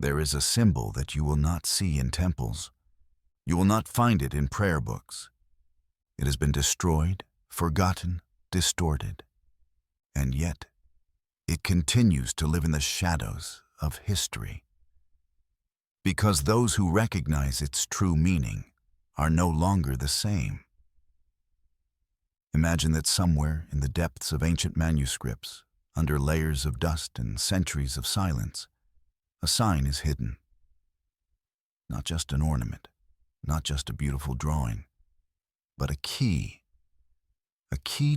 There is a symbol that you will not see in temples. You will not find it in prayer books. It has been destroyed, forgotten, distorted. And yet, it continues to live in the shadows of history. Because those who recognize its true meaning are no longer the same. Imagine that somewhere in the depths of ancient manuscripts, under layers of dust and centuries of silence, a sign is hidden. Not just an ornament, not just a beautiful drawing, but a key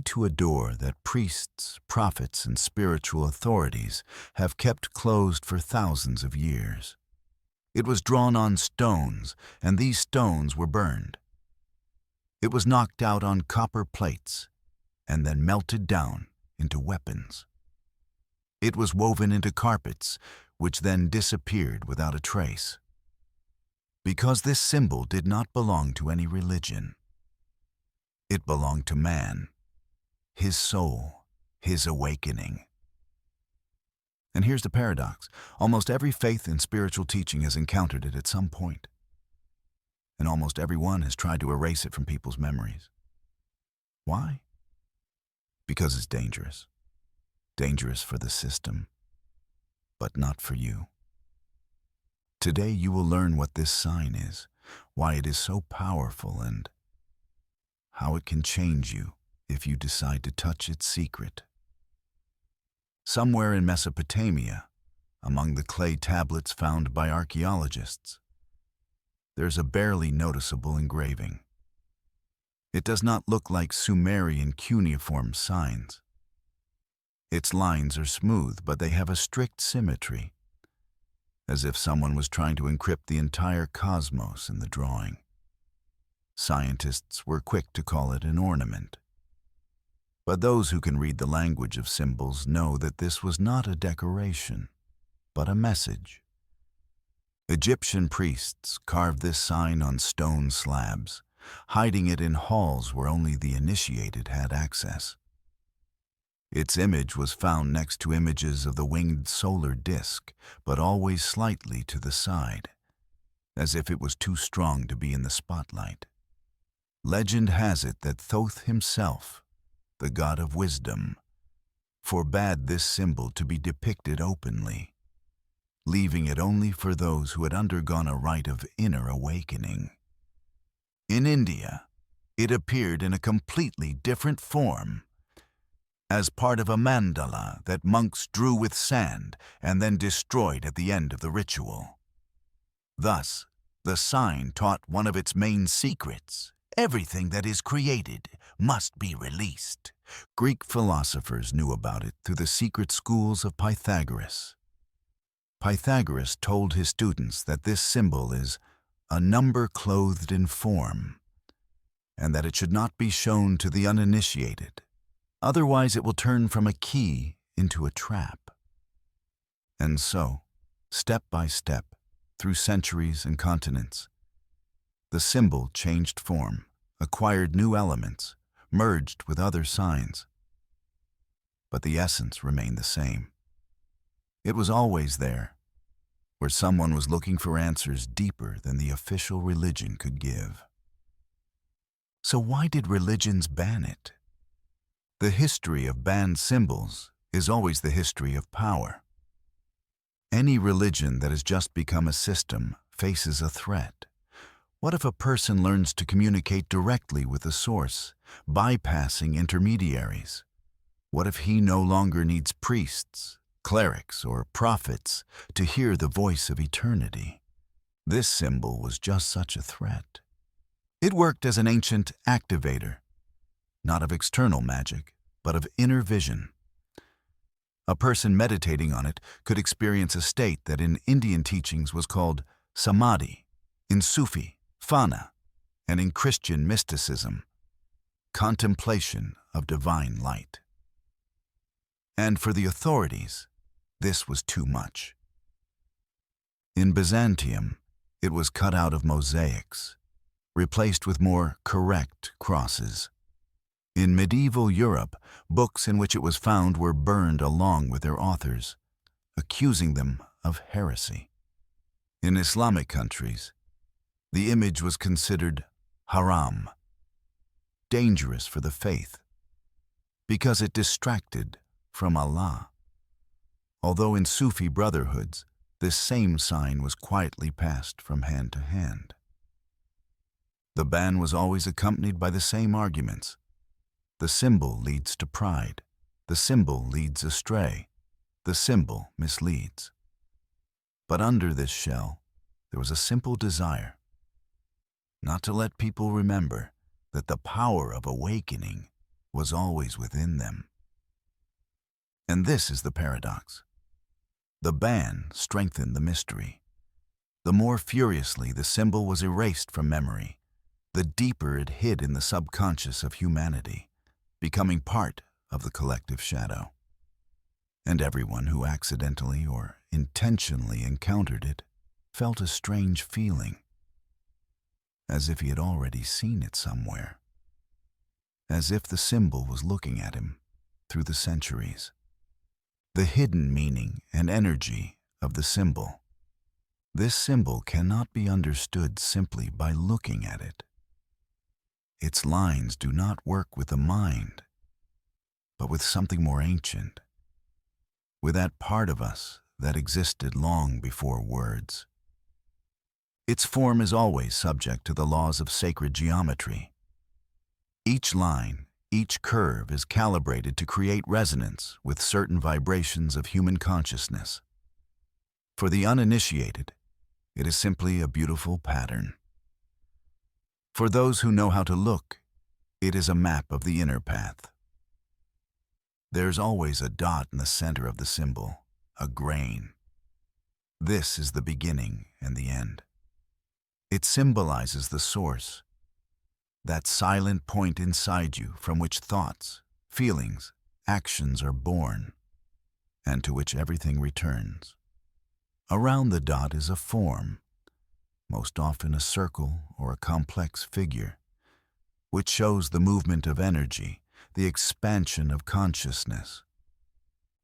to a door that priests, prophets, and spiritual authorities have kept closed for thousands of years. It was drawn on stones, and these stones were burned. It was knocked out on copper plates, and then melted down into weapons. It was woven into carpets, which then disappeared without a trace. Because this symbol did not belong to any religion. It belonged to man, his soul, his awakening. And here's the paradox. Almost every faith and spiritual teaching has encountered it at some point. And almost everyone has tried to erase it from people's memories. Why? Because it's dangerous. Dangerous for the system, but not for you. Today you will learn what this sign is, why it is so powerful, and how it can change you if you decide to touch its secret. Somewhere in Mesopotamia, among the clay tablets found by archaeologists, there's a barely noticeable engraving. It does not look like Sumerian cuneiform signs. Its lines are smooth, but they have a strict symmetry, as if someone was trying to encrypt the entire cosmos in the drawing. Scientists were quick to call it an ornament. But those who can read the language of symbols know that this was not a decoration, but a message. Egyptian priests carved this sign on stone slabs, hiding it in halls where only the initiated had access. Its image was found next to images of the winged solar disk, but always slightly to the side, as if it was too strong to be in the spotlight. Legend has it that Thoth himself, the god of wisdom, forbade this symbol to be depicted openly, leaving it only for those who had undergone a rite of inner awakening. In India, it appeared in a completely different form, as part of a mandala that monks drew with sand and then destroyed at the end of the ritual. Thus, the sign taught one of its main secrets: everything that is created must be released. Greek philosophers knew about it through the secret schools of Pythagoras. Pythagoras told his students that this symbol is a number clothed in form, and that it should not be shown to the uninitiated. Otherwise, it will turn from a key into a trap. And so, step by step, through centuries and continents, the symbol changed form, acquired new elements, merged with other signs. But the essence remained the same. It was always there, where someone was looking for answers deeper than the official religion could give. So why did religions ban it? The history of banned symbols is always the history of power. Any religion that has just become a system faces a threat. What if a person learns to communicate directly with the source, bypassing intermediaries? What if he no longer needs priests, clerics, or prophets to hear the voice of eternity? This symbol was just such a threat. It worked as an ancient activator, not of external magic, but of inner vision. A person meditating on it could experience a state that in Indian teachings was called samadhi, in Sufi, fana, and in Christian mysticism, contemplation of divine light. And for the authorities, this was too much. In Byzantium, it was cut out of mosaics, replaced with more correct crosses. In medieval Europe, books in which it was found were burned along with their authors, accusing them of heresy. In Islamic countries, the image was considered haram, dangerous for the faith, because it distracted from Allah. Although in Sufi brotherhoods, this same sign was quietly passed from hand to hand. The ban was always accompanied by the same arguments. The symbol leads to pride. The symbol leads astray. The symbol misleads. But under this shell, there was a simple desire, not to let people remember that the power of awakening was always within them. And this is the paradox. The ban strengthened the mystery. The more furiously the symbol was erased from memory, the deeper it hid in the subconscious of humanity, becoming part of the collective shadow. And everyone who accidentally or intentionally encountered it felt a strange feeling, as if he had already seen it somewhere, as if the symbol was looking at him through the centuries. The hidden meaning and energy of the symbol. This symbol cannot be understood simply by looking at it. Its lines do not work with the mind, but with something more ancient, with that part of us that existed long before words. Its form is always subject to the laws of sacred geometry. Each line, each curve is calibrated to create resonance with certain vibrations of human consciousness. For the uninitiated, it is simply a beautiful pattern. For those who know how to look, it is a map of the inner path. There's always a dot in the center of the symbol, a grain. This is the beginning and the end. It symbolizes the source, that silent point inside you from which thoughts, feelings, actions are born, and to which everything returns. Around the dot is a form, most often a circle or a complex figure, which shows the movement of energy, the expansion of consciousness.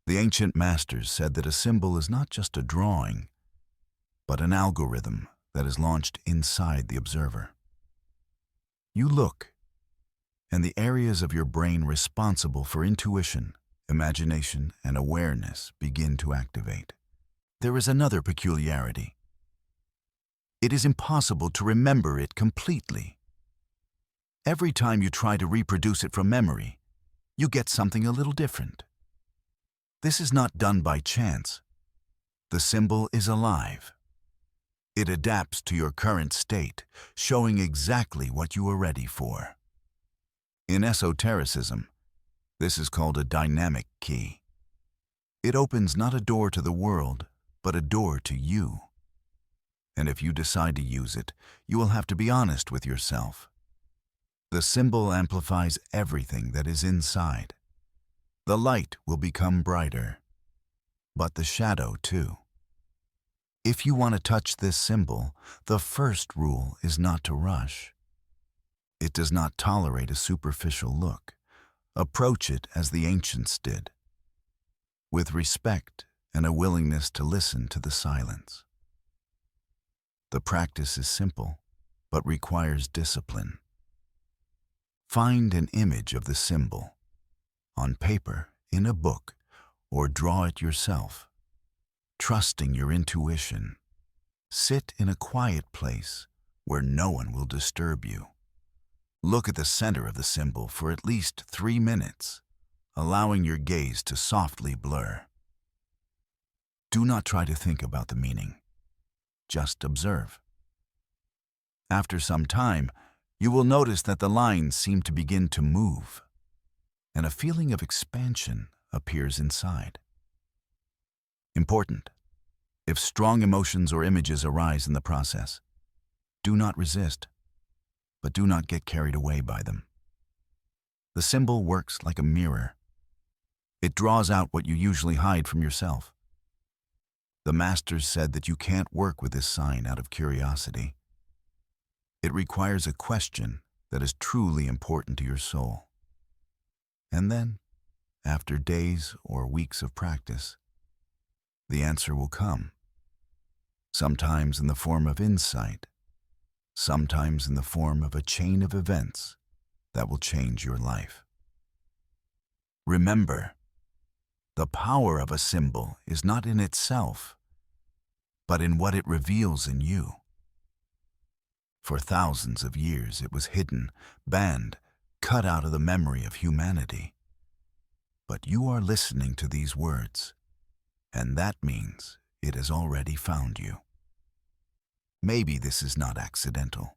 The ancient masters said that a symbol is not just a drawing, but an algorithm that is launched inside the observer. You look, and the areas of your brain responsible for intuition, imagination, and awareness begin to activate. There is another peculiarity. It is impossible to remember it completely. Every time you try to reproduce it from memory, you get something a little different. This is not done by chance. The symbol is alive. It adapts to your current state, showing exactly what you are ready for. In esotericism, this is called a dynamic key. It opens not a door to the world, but a door to you. And if you decide to use it, you will have to be honest with yourself. The symbol amplifies everything that is inside. The light will become brighter, but the shadow too. If you want to touch this symbol, the first rule is not to rush. It does not tolerate a superficial look. Approach it as the ancients did, with respect and a willingness to listen to the silence. The practice is simple, but requires discipline. Find an image of the symbol, on paper, in a book, or draw it yourself. Trusting your intuition, sit in a quiet place where no one will disturb you. Look at the center of the symbol for at least 3 minutes, allowing your gaze to softly blur. Do not try to think about the meaning. Just observe. After some time, you will notice that the lines seem to begin to move, and a feeling of expansion appears inside. Important. If strong emotions or images arise in the process, do not resist, but do not get carried away by them. The symbol works like a mirror. It draws out what you usually hide from yourself. The masters said that you can't work with this sign out of curiosity. It requires a question that is truly important to your soul. And then, after days or weeks of practice, the answer will come. sometimes in the form of insight, sometimes in the form of a chain of events that will change your life. Remember, the power of a symbol is not in itself, but in what it reveals in you. For thousands of years it was hidden, banned, cut out of the memory of humanity. But you are listening to these words, and that means it has already found you. Maybe this is not accidental.